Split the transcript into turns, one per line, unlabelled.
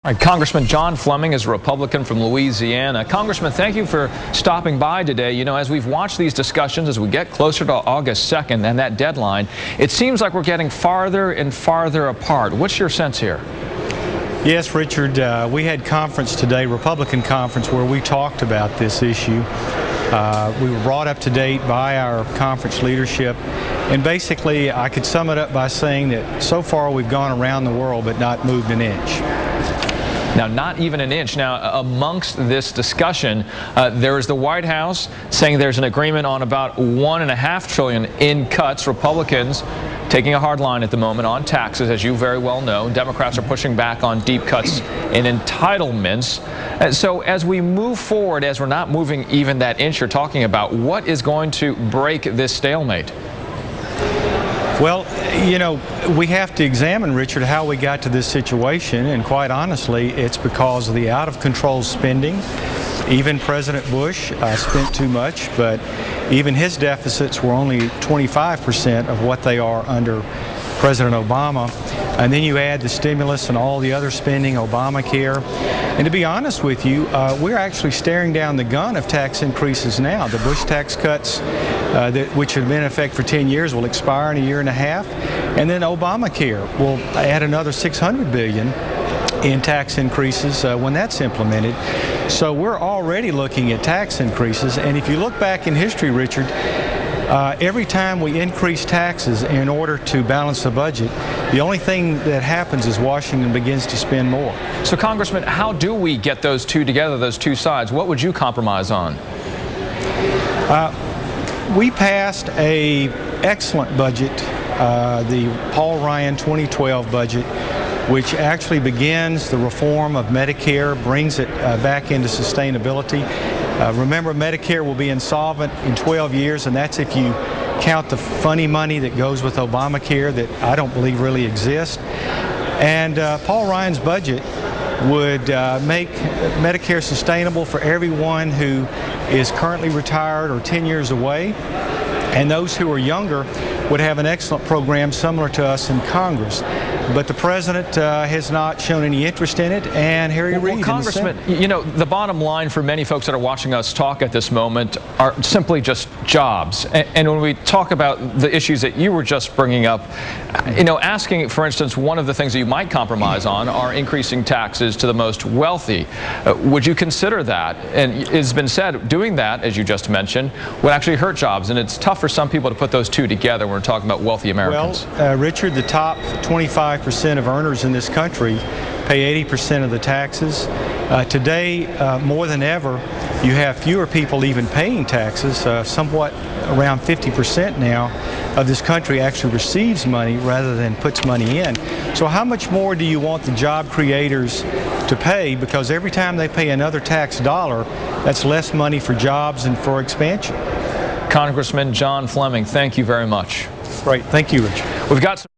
All right, Congressman John Fleming is a Republican from Louisiana. Congressman, thank you for stopping by today. You know, as we've watched these discussions, as we get closer to August 2nd and that deadline, it seems like we're getting farther and farther apart. What's your sense here?
Yes, Richard, we had conference today, Republican conference, where we talked about this issue. We were brought up to date by our conference leadership, and basically I could sum it up by saying that so far we've gone around the world but not moved an inch.
Now, not even an inch. Now, amongst this discussion, there is the White House saying there's an agreement on about $1.5 trillion in cuts. Republicans taking a hard line at the moment on taxes, as you very well know. Democrats are pushing back on deep cuts in entitlements. So as we move forward, as we're not moving even that inch you're talking about, what is going to break this stalemate?
Well, you know, we have to examine, Richard, how we got to this situation, and quite honestly, it's because of the out-of-control spending. Even President Bush spent too much, but even his deficits were only 25% of what they are under President Obama. And then you add the stimulus and all the other spending, Obamacare. And to be honest with you, we're actually staring down the gun of tax increases now. The Bush tax cuts, which have been in effect for 10 years, will expire in a year and a half. And then Obamacare will add another $600 billion in tax increases when that's implemented. So we're already looking at tax increases. And if you look back in history, Richard, every time we increase taxes in order to balance the budget, the only thing that happens is Washington begins to spend more.
So, Congressman, how do we get those two together, those two sides? What would you compromise on?
We passed an excellent budget, the Paul Ryan 2012 budget, which actually begins the reform of Medicare, brings it back into sustainability. Remember, Medicare will be insolvent in 12 years, and that's if you count the funny money that goes with Obamacare that I don't believe really exists. And Paul Ryan's budget would make Medicare sustainable for everyone who is currently retired or 10 years away. And those who are younger would have an excellent program similar to us in Congress. But the president has not shown any interest in it, and Harry Reid.
Well, Congressman, you know, the bottom line for many folks that are watching us talk at this moment are simply just jobs. And when we talk about the issues that you were just bringing up, you know, asking, for instance, one of the things that you might compromise on are increasing taxes to the most wealthy. Would you consider that? And it's been said doing that, as you just mentioned, would actually hurt jobs. And it's tough for some people to put those two together when we're talking about wealthy Americans.
Well, Richard, the top 25% of earners in this country pay 80% of the taxes. Today, more than ever, you have fewer people even paying taxes. Somewhat around 50% now of this country actually receives money rather than puts money in. So how much more do you want the job creators to pay? Because every time they pay another tax dollar, that's less money for jobs and for expansion.
Congressman John Fleming, thank you very much.
Great. Thank you, Richard.
We've got some